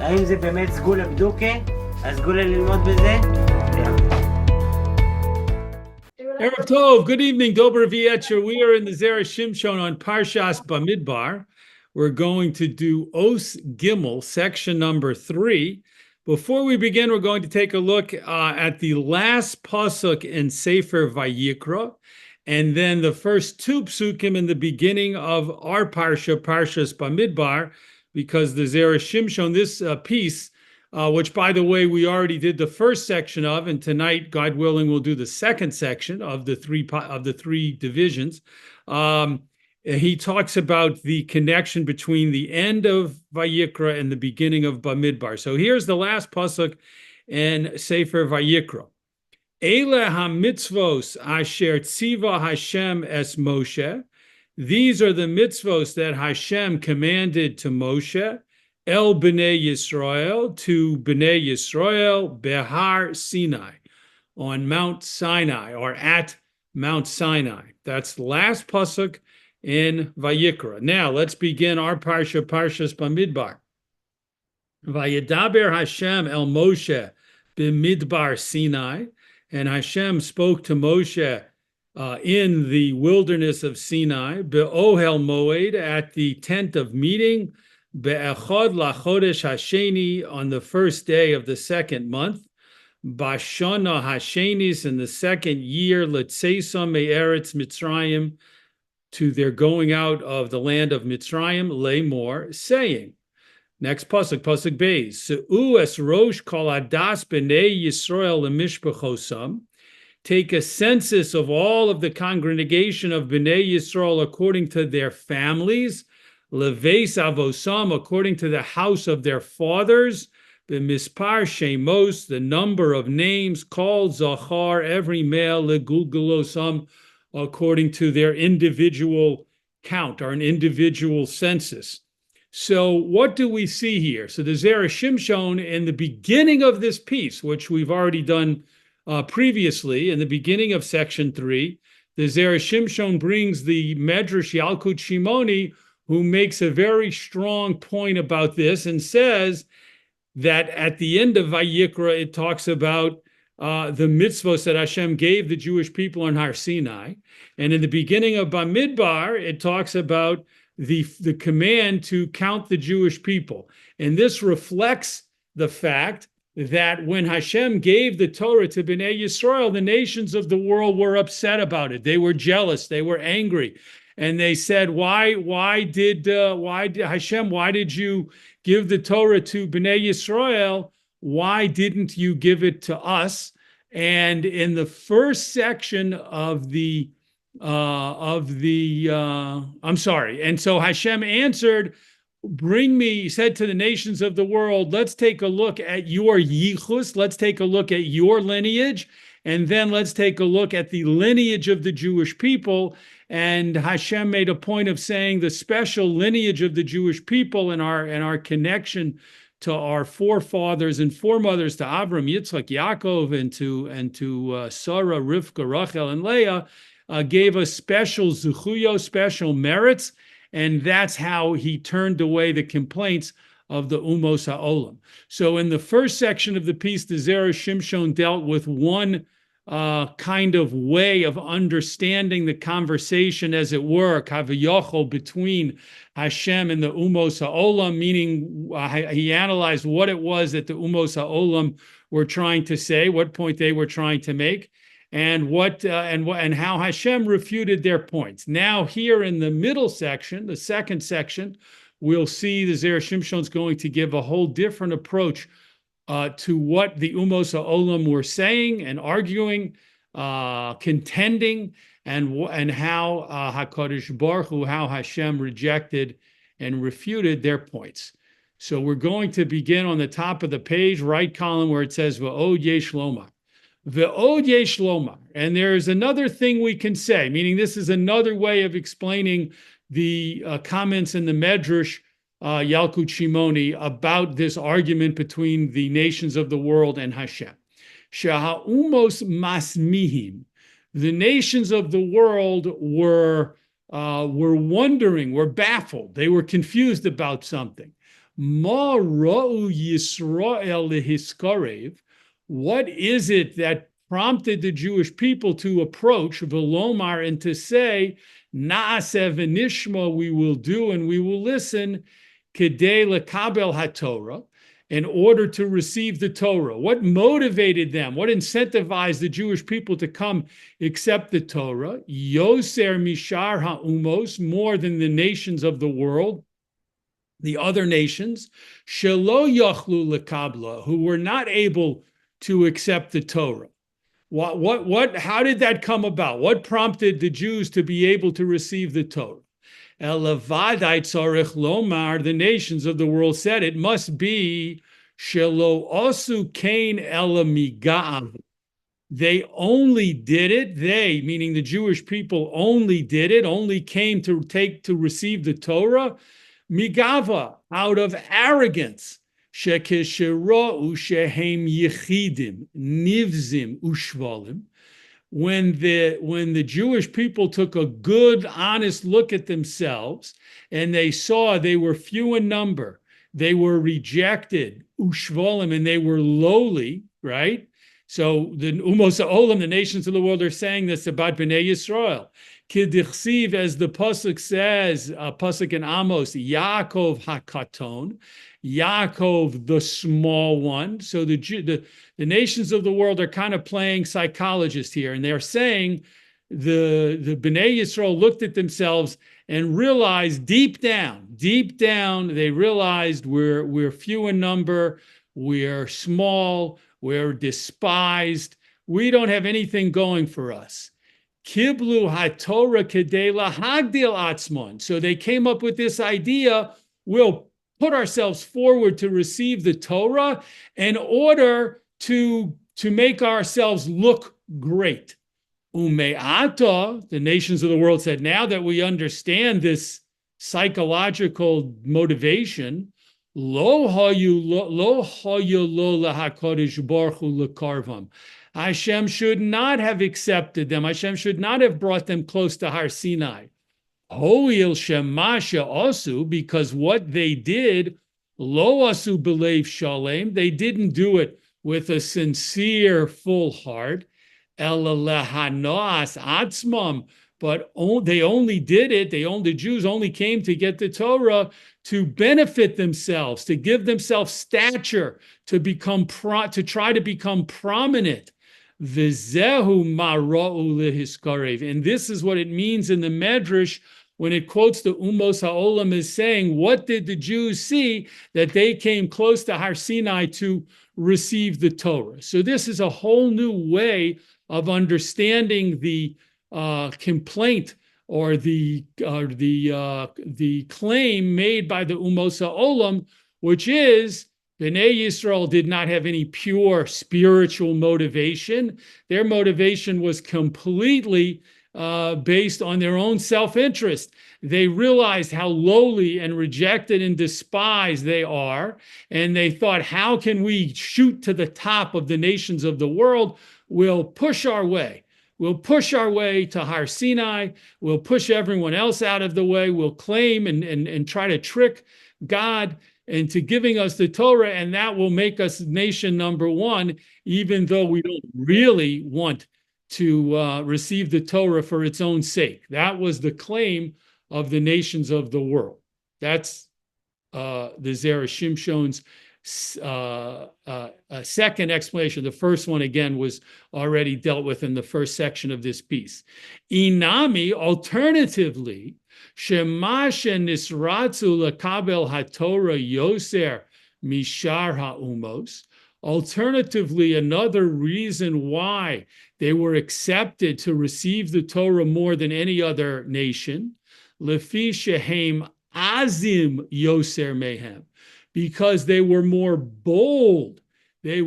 האם זה באמת סגולה בדוקה? הסגולה ללמוד בזה? Erev Tov, good evening, Dober Vietcher. We are in the Zera Shimshon on Parsha Bamidbar. We're going to do Os Gimel, section number 3. Before we begin, we're going to take a look at the last pasuk in Sefer Vayikra, and then the first two psukim in the beginning of our Parsha, Parshas Bamidbar, because the Zera Shimshon, this piece, which, by the way, we already did the first section of, and tonight, God willing, we'll do the second section of the three divisions. He talks about the connection between the end of Vayikra and the beginning of Bamidbar. So here's the last pasuk in Sefer Vayikra. Eile ha-mitzvos asher tziva Hashem es Moshe. These are the mitzvos that Hashem commanded to Moshe. El Bnei Yisrael, to Bnei Yisrael, Behar Sinai, on Mount Sinai, or at Mount Sinai. That's the last pasuk in Vayikra. Now, let's begin our Parsha, Parshas Bamidbar. Vayedaber Hashem el Moshe b'midbar Sinai, and Hashem spoke to Moshe in the wilderness of Sinai, be'ohel moed, at the tent of meeting, Be'echad lachodesh hasheni, on the first day of the second month, Bashana hashenis, in the second year, Letzeisam me'eretz Mitzrayim, to their going out of the land of Mitzrayim, Lemor, saying, next pasuk, pasuk beis, Se'u es rosh kol adas b'nei Yisrael lemishpachosam, take a census of all of the congregation of Bnei Yisrael according to their families, Leveis avosam, according to the house of their fathers, b'mispar shemos, the number of names, called zachar, every male, legulgulosam, according to their individual count, or an individual census. So what do we see here? So the Zera Shimshon, in the beginning of this piece, which we've already done previously, in the beginning of section 3, the Zera Shimshon brings the Medrash Yalkut Shimoni, who makes a very strong point about this and says that at the end of Vayikra, it talks about the mitzvos that Hashem gave the Jewish people on Har Sinai. And in the beginning of Bamidbar, it talks about the command to count the Jewish people. And this reflects the fact that when Hashem gave the Torah to Bnei Yisrael, the nations of the world were upset about it. They were jealous. They were angry. And they said, why did Hashem, why did you give the Torah to Bnei Yisrael? Why didn't you give it to us? And in the first section of and so Hashem answered, he said to the nations of the world, let's take a look at your yichus, let's take a look at your lineage, and then let's take a look at the lineage of the Jewish people. And Hashem made a point of saying the special lineage of the Jewish people and our connection to our forefathers and foremothers, to Avram, Yitzchak, Yaakov, and to Sarah, Rivka, Rachel, and Leah, gave us special zuchuyo, special merits, and that's how he turned away the complaints of the Umos HaOlam. So in the first section of the piece, the Zera Shimshon dealt with one kind of way of understanding the conversation, as it were, kaviyachol, between Hashem and the Umos HaOlam, meaning he analyzed what it was that the Umos HaOlam were trying to say, what point they were trying to make, and how Hashem refuted their points. Now, here in the middle section, the second section, we'll see the Zera Shimshon is going to give a whole different approach to what the Umos HaOlam were saying and arguing, contending, and how HaKadosh Baruch Hu, how Hashem rejected and refuted their points. So we're going to begin on the top of the page, right column, where it says V'od yesh lomar. V'od yesh lomar. And there's another thing we can say, meaning this is another way of explaining the comments in the Medrash Yalkut Shimoni about this argument between the nations of the world and Hashem. Sheha'umos masmihim. The nations of the world were wondering, were baffled. They were confused about something. Ma ra'u Yisrael lehiskarev. What is it that prompted the Jewish people to approach Velomar and to say, Na'aseh v'nishma, we will do and we will listen, kedei lekabel haTorah, in order to receive the Torah? What motivated them? What incentivized the Jewish people to come accept the Torah? Yoser mishar ha'umos, more than the nations of the world, the other nations, shelo yachlu lekabla, who were not able to accept the Torah. How did that come about? What prompted the Jews to be able to receive the Torah? Elavadai tzarich lomar, the nations of the world said, it must be shelo osu kain elamiga'av. They only did it, they, meaning the Jewish people, only did it, only came to receive the Torah, migava, out of arrogance. Shekeshira'u shehem yechidim, nivzim ushvalim. When the Jewish people took a good, honest look at themselves and they saw they were few in number, they were rejected, ushvalim, and they were lowly, right? So the umos ha'olam, the nations of the world, are saying this about Bnei Yisrael. Kidichsiv, as the pasuk says, pasuk in Amos, Yaakov hakaton, Yaakov the small one. So the nations of the world are kind of playing psychologist here, and they're saying the Bnei Yisrael looked at themselves and realized deep down, they realized we're few in number, we're small, we're despised, we don't have anything going for us. Kiblu haTorah kedei lahagdil atzmon. So they came up with this idea, we'll put ourselves forward to receive the Torah in order to make ourselves look great. Ume'ata, the nations of the world said, now that we understand this psychological motivation, lo hayu lo lahakodesh baruch hu lekarvam. Hashem should not have accepted them. Hashem should not have brought them close to Har Sinai. Hoil shemasha asu, because what they did, lo asu belev shalem, they didn't do it with a sincere, full heart. Ela lehanoas atzmam, but they only did it. The Jews only came to get the Torah to benefit themselves, to give themselves stature, to try to become prominent. V'zehu mara'u lehiskarev. And this is what it means in the Medrash when it quotes the Umos HaOlam as saying, what did the Jews see that they came close to Har Sinai to receive the Torah? So this is a whole new way of understanding the complaint or the claim made by the Umos HaOlam, which is Bnei Yisrael did not have any pure spiritual motivation. Their motivation was completely based on their own self-interest. They realized how lowly and rejected and despised they are, and they thought, how can we shoot to the top of the nations of the world? We'll push our way. We'll push our way to Har Sinai. We'll push everyone else out of the way. We'll claim and try to trick God into giving us the Torah, and that will make us nation number one, even though we don't really want to receive the Torah for its own sake. That was the claim of the nations of the world. That's the Zera Shimshon's second explanation. The first one, again, was already dealt with in the first section of this piece. Inami, alternatively, Shemashe nisratzu lekabel haTorah yoser mishar ha'umos. Alternatively, another reason why they were accepted to receive the Torah more than any other nation, lefi shehem azim yoser mehem, because they were more bold, they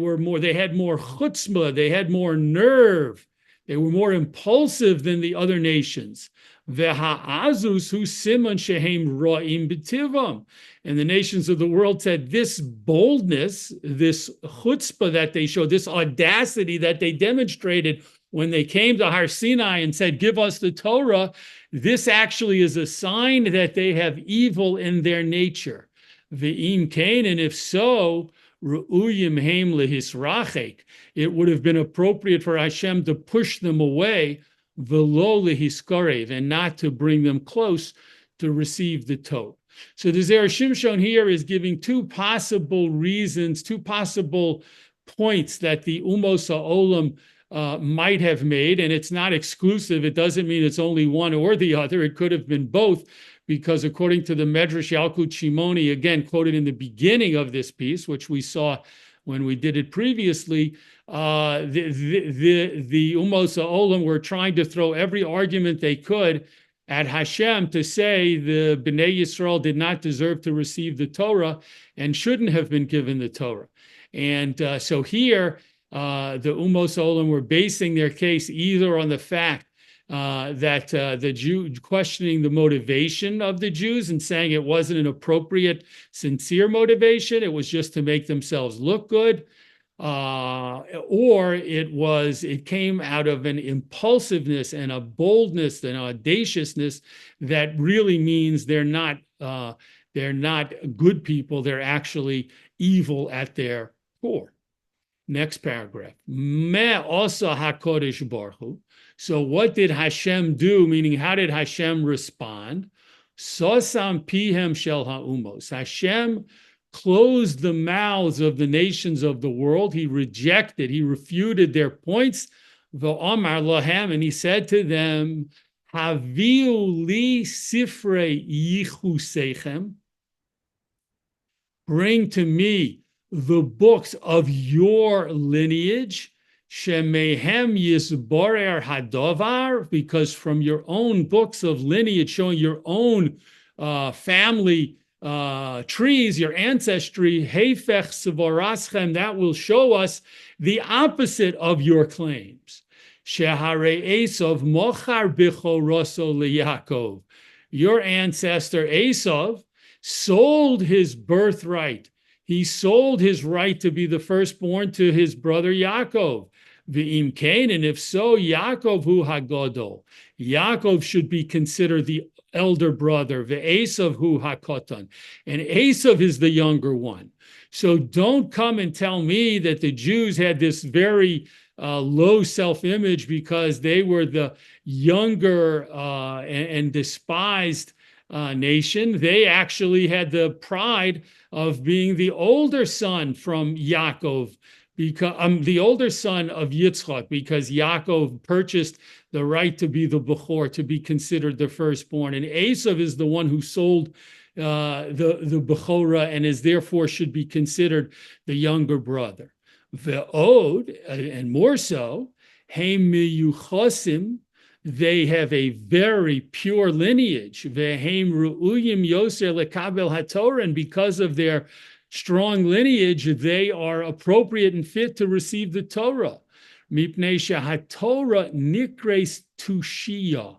had more chutzpah, they had more nerve, they were more impulsive than the other nations. V'ha'azus hu siman shehem ra'im b'tivam. And the nations of the world said, this boldness, this chutzpah that they showed, this audacity that they demonstrated when they came to Har Sinai and said, give us the Torah, this actually is a sign that they have evil in their nature. Ve'im kain, and if so, Ru'uyim heim lehisrachek, it would have been appropriate for Hashem to push them away, velo lehiskarev, and not to bring them close to receive the Torah. So the Zera Shimshon here is giving two possible reasons, two possible points that the Umos HaOlam might have made, and it's not exclusive. It doesn't mean it's only one or the other. It could have been both, because according to the Medrash Yalkut Shimoni, again quoted in the beginning of this piece, which we saw when we did it previously, the Umos HaOlam were trying to throw every argument they could at Hashem to say the Bnei Yisrael did not deserve to receive the Torah and shouldn't have been given the Torah. And so here, the Umos HaOlam were basing their case either on the fact that the Jew questioning the motivation of the Jews and saying it wasn't an appropriate, sincere motivation, it was just to make themselves look good, or it came out of an impulsiveness and a boldness and audaciousness that really means they're not good people, they're actually evil at their core. Next paragraph. Me also HaKodesh Baruch Hu. So what did Hashem do? Meaning, how did Hashem respond? Sosam pihem shel ha'umos. Hashem closed the mouths of the nations of the world. He refuted their points. V'omar lahem, and he said to them, Haviu li sifrei yichusechem. Bring to me the books of your lineage, shemehem yisborer hadovar, because from your own books of lineage, showing your own family trees, your ancestry, heifech savoraschem, that will show us the opposite of your claims. Shehare Esav mochar bichoroso leYaakov. Your ancestor Esav sold his birthright. He sold his right to be the firstborn to his brother Yaakov. V'im kain, and if so, Yaakov hu hagodol. Yaakov should be considered the elder brother. V'Esav hu hakotan, and Esav is the younger one. So don't come and tell me that the Jews had this very low self-image because they were the younger and despised nation. They actually had the pride of being the older son from Yaakov, because the older son of Yitzchak, because Yaakov purchased the right to be the Bechor, to be considered the firstborn. And Esav is the one who sold the Bechorah and is therefore should be considered the younger brother. Ve'od, and more so, Heim miyuchosim, they have a very pure lineage. Ve'heim ru'uyim yoser lekabel haTorah, and because of their strong lineage, they are appropriate and fit to receive the Torah. Mipnei shehaTorah nikres tushia.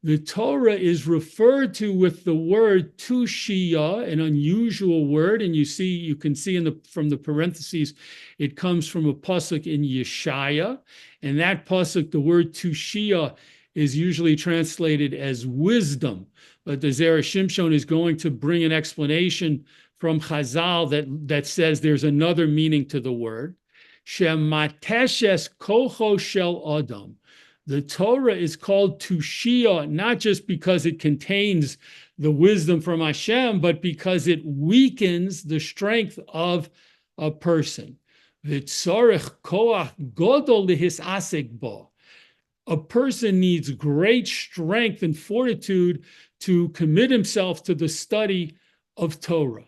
The Torah is referred to with the word tushia, an unusual word, and you can see from the parentheses, it comes from a pasuk in Yeshaya, and that pasuk, the word tushia, is usually translated as wisdom, but the Zera Shimshon is going to bring an explanation from Chazal that says there's another meaning to the word. Shemateshes kocho shel adam. The Torah is called Tushia, not just because it contains the wisdom from Hashem, but because it weakens the strength of a person. V'tzorech koach godol lehisasek bo. A person needs great strength and fortitude to commit himself to the study of Torah.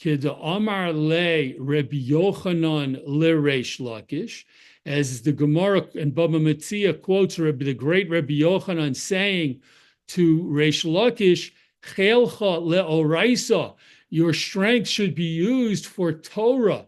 Kida Amar le Rabbi Yochanan le Reish Lakish, as the Gemara and Baba Metzia quotes the great Rabbi Yochanan saying to Reish Lakish, Chelcha le'oraisa, your strength should be used for Torah.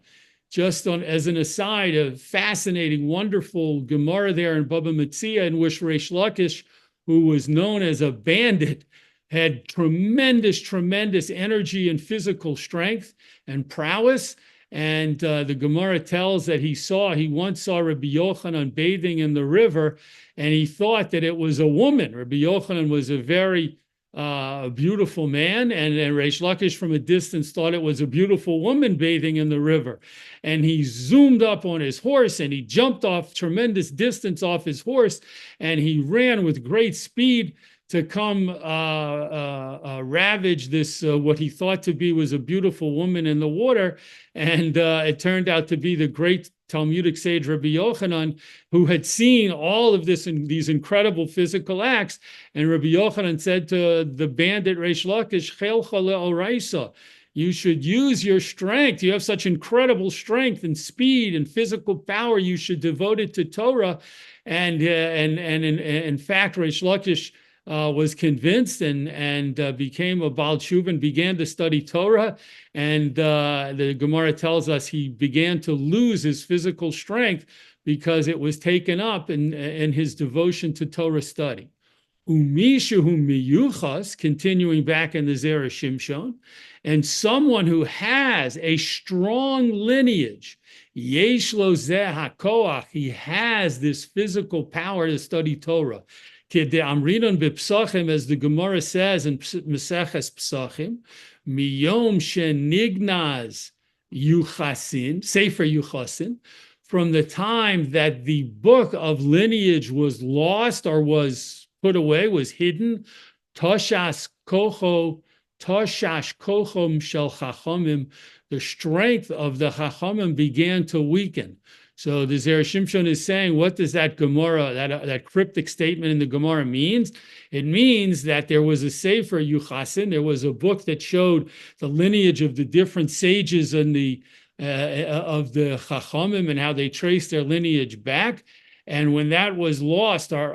Just as an aside, a fascinating, wonderful Gemara there in Baba Metzia, in which Reish Lakish, who was known as a bandit, had tremendous energy and physical strength and prowess. And the Gemara tells that he once saw Rabbi Yochanan bathing in the river, and he thought that it was a woman. Rabbi Yochanan was a very a beautiful man, and Reish Lakish from a distance thought it was a beautiful woman bathing in the river. And he zoomed up on his horse and he jumped off tremendous distance off his horse, and he ran with great speed to come ravage this, what he thought to be was a beautiful woman in the water. And it turned out to be the great Talmudic sage Rabbi Yochanan, who had seen all of this and these incredible physical acts. And Rabbi Yochanan said to the bandit Reish Lakish, Chelcha le'oraisa, you should use your strength. You have such incredible strength and speed and physical power. You should devote it to Torah. And in fact, Reish Lakish was convinced and became a Baal Tshuva and began to study Torah. And the Gemara tells us he began to lose his physical strength because it was taken up in his devotion to Torah study. Umishahu miyuchas, continuing back in the Zera Shimshon, and someone who has a strong lineage, yesh lo zeh hakoach, he has this physical power to study Torah. Amrinon b'psachim, as the Gemara says in Meseches Psachim, miyom shenignaz yuchasin, Sefer Yuchasin, from the time that the book of lineage was lost or was put away, was hidden, toshash kochom shel chachamim, the strength of the chachamim began to weaken. So the Zera Shimshon is saying, what does that Gemara, that cryptic statement in the Gemara means? It means that there was a Sefer Yuchasin, there was a book that showed the lineage of the different sages and of the Chachamim and how they traced their lineage back. And when that was lost, our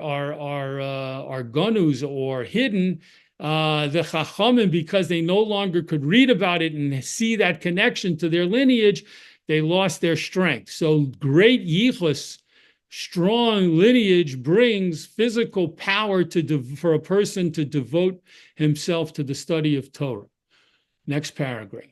gonus or hidden, the Chachamim, because they no longer could read about it and see that connection to their lineage, they lost their strength. So great yichus, strong lineage, brings physical power for a person to devote himself to the study of Torah. Next paragraph.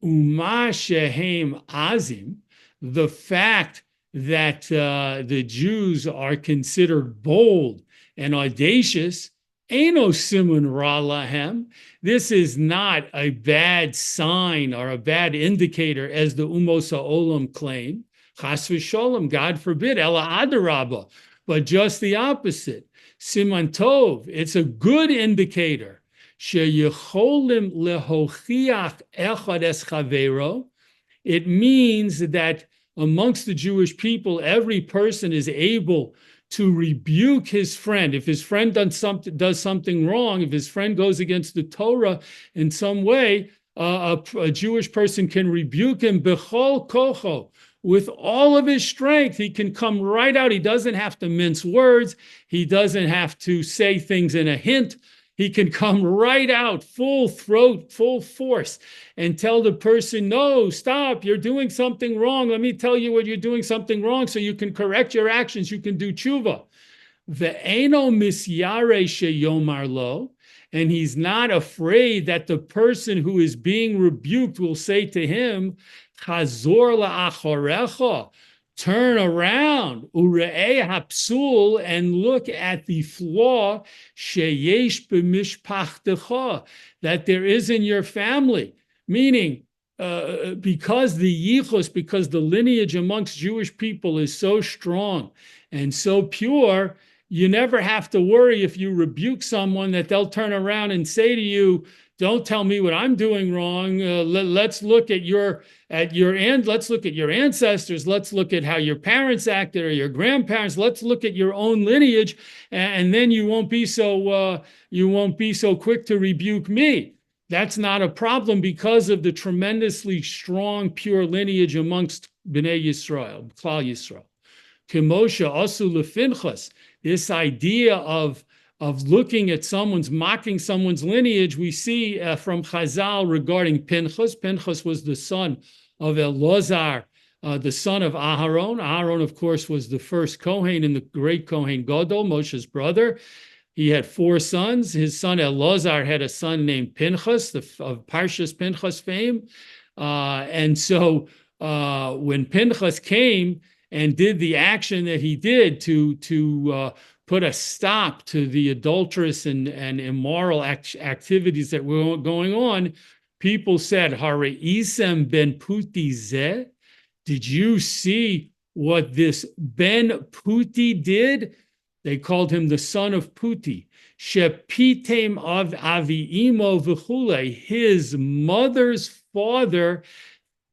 Uma shehem azim, the fact that the Jews are considered bold and audacious, Eino simun ra lahem. This is not a bad sign or a bad indicator, as the Umos HaOlam claim. Chas v'sholom, God forbid, ela adarabba, but just the opposite. Siman tov, it's a good indicator. Sheyecholim lehochiach echad es chavero. It means that amongst the Jewish people, every person is able to rebuke his friend. If his friend does something wrong, if his friend goes against the Torah in some way, a Jewish person can rebuke him bechol kocho, with all of his strength. He can come right out. He doesn't have to mince words. He doesn't have to say things in a hint. He can come right out, full throat, full force, and tell the person, no, stop, you're doing something wrong. Let me tell you what you're doing something wrong so you can correct your actions. You can do tshuva. Ve'eno misyare sheyomar lo, and he's not afraid that the person who is being rebuked will say to him, chazor la'achorecha, turn around, ure'eh hapsul, and look at the flaw, sheyesh b'mishpachtecha, that there is in your family. Meaning, because the yichus, because the lineage amongst Jewish people is so strong and so pure, you never have to worry if you rebuke someone that they'll turn around and say to you, don't tell me what I'm doing wrong. Let's look at your let's look at your ancestors. Let's look at how your parents acted or your grandparents. Let's look at your own lineage, and then you won't be so quick to rebuke me. That's not a problem because of the tremendously strong, pure lineage amongst Bnei Yisrael, Klal Yisrael. Kimosha asu lefinchas. This idea of looking at mocking someone's lineage, we see from Chazal regarding Pinchas. Pinchas was the son of Elazar, the son of Aharon. Aharon, of course, was the first Kohen in the great Kohen Gadol, Moshe's brother. He had 4 sons. His son Elazar had a son named Pinchas, of Parshas Pinchas fame. And so when Pinchas came and did the action that he did to put a stop to the adulterous and immoral activities that were going on, people said, Hare isem ben puti zeh? Did you see what this Ben Puti did? They called him the son of Puti. Shepitem av aviimo v'chule. His mother's father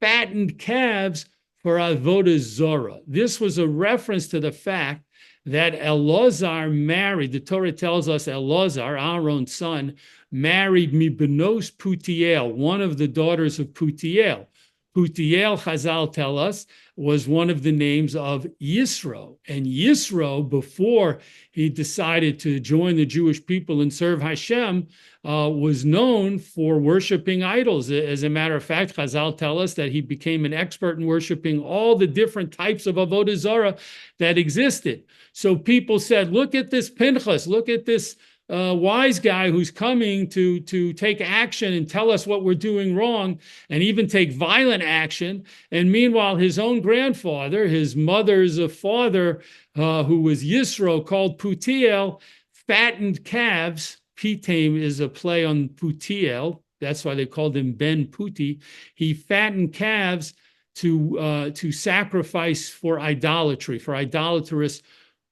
fattened calves for avodah zara. This was a reference to the fact that Elazar married, the Torah tells us Elazar, Aaron's son, married Mibenos Putiel, one of the daughters of Putiel. Putiel, Chazal tell us, was one of the names of Yisro. And Yisro, before he decided to join the Jewish people and serve Hashem, was known for worshiping idols. As a matter of fact, Chazal tell us that he became an expert in worshiping all the different types of avodah zarah that existed. So people said, look at this Pinchas, look at this wise guy who's coming to take action and tell us what we're doing wrong and even take violent action. And meanwhile, his own grandfather, his mother's father, who was Yisro, called Putiel, fattened calves. Pitam is a play on Putiel. That's why they called him Ben Puti. He fattened calves to sacrifice for idolatry, for idolatrous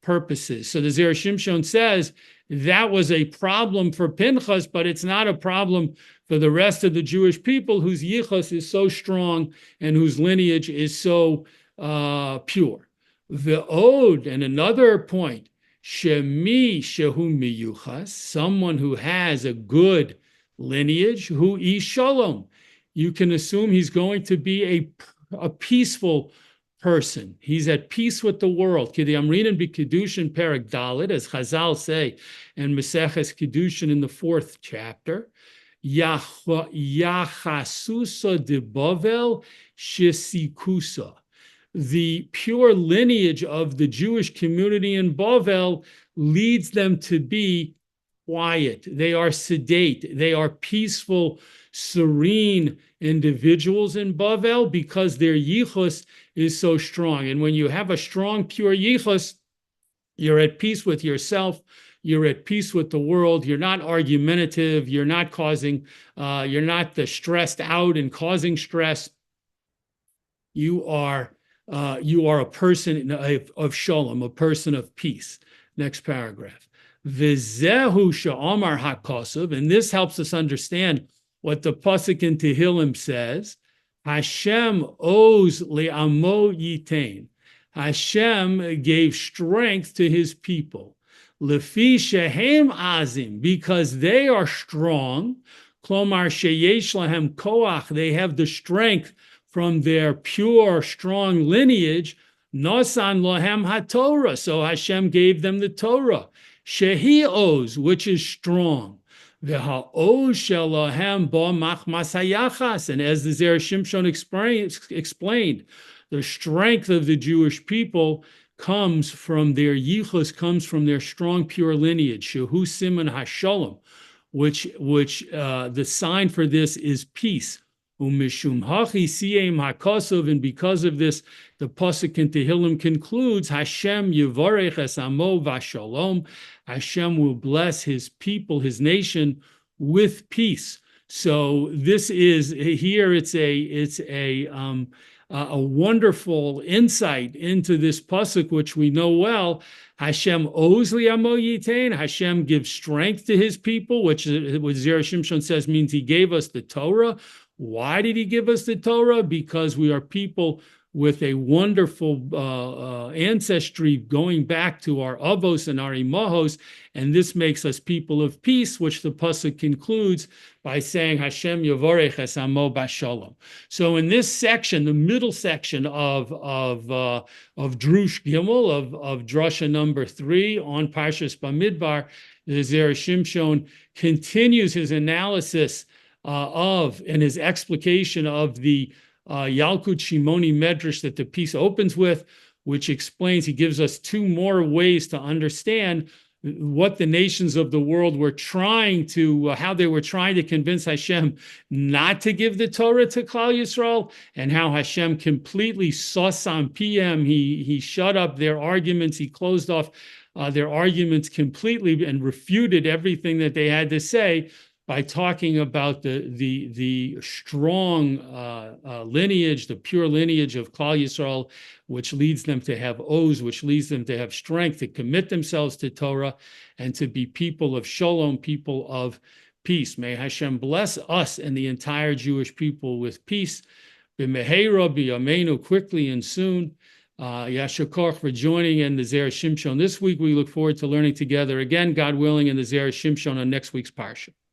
purposes. So the Zera Shimshon says that was a problem for Pinchas, but it's not a problem for the rest of the Jewish people whose yichus is so strong and whose lineage is so pure. Ve'od, and another point, shemi shehu miyuchas, someone who has a good lineage, hu ish shalom. You can assume he's going to be a peaceful person. He's at peace with the world. Kidei Amrinan b'Kiddushin Perek Dalet, as Chazal say in Maseches Kiddushin in the 4th chapter, Yachasusa de Bavel Shisikusa. The pure lineage of the Jewish community in Bavel leads them to be quiet. They are sedate. They are peaceful, serene individuals in Bavel because their yichus is so strong. And when you have a strong, pure yichus, you're at peace with yourself. You're at peace with the world. You're not argumentative. You're not you're not stressed out and causing stress. You are a person of shalom, a person of peace. Next paragraph. V'zehu she'amar hakosov, and this helps us understand what the pasuk in Tehillim says. Hashem owes le'amo yitain. Hashem gave strength to his people. Lefi shehem azim, because they are strong. Klomar sheyesh lahem koach, they have the strength from their pure, strong lineage. Nosan lohem haTorah, so Hashem gave them the Torah. Shehi oz, which is strong. V'ha'oz shelahem bo machmas hayachas, and as the Zera Shimshon explained, the strength of the Jewish people comes from their yichus, comes from their strong, pure lineage. Shehu siman hashalom, which the sign for this is peace. Umishum hachi siyem hakosov, and because of this, the pasuk in Tehillim concludes, Hashem yivarech es amo v'shalom. Hashem will bless his people, his nation, with peace. So this is here. It's a wonderful insight into this pasuk, which we know well. Hashem owes li'amo yitain. Hashem gives strength to his people, which Zera Shimshon says means he gave us the Torah. Why did he give us the Torah? Because we are people with a wonderful ancestry going back to our avos and our imahos, and this makes us people of peace, which the pasuk concludes by saying Hashem Yavorech Es Amo Bashalom. So in this section, the middle section of Drush Gimel, of Drasha number 3 on Parsha Bamidbar, the Zera Shimshon continues his analysis and his explication of the Yalkut Shimoni Medrash that the piece opens with, which explains, he gives us 2 more ways to understand what the nations of the world were trying to, how they were trying to convince Hashem not to give the Torah to Klal Yisrael, and how Hashem completely sasam piem, he shut up their arguments, he closed off their arguments completely and refuted everything that they had to say by talking about the strong lineage, the pure lineage of Klal Yisrael, which leads them to have oaths, which leads them to have strength, to commit themselves to Torah, and to be people of shalom, people of peace. May Hashem bless us and the entire Jewish people with peace. B'meheira b'yameinu, quickly and soon. Yasher Koach for joining in the Zera Shimshon this week. We look forward to learning together again, God willing, in the Zera Shimshon on next week's Parsha.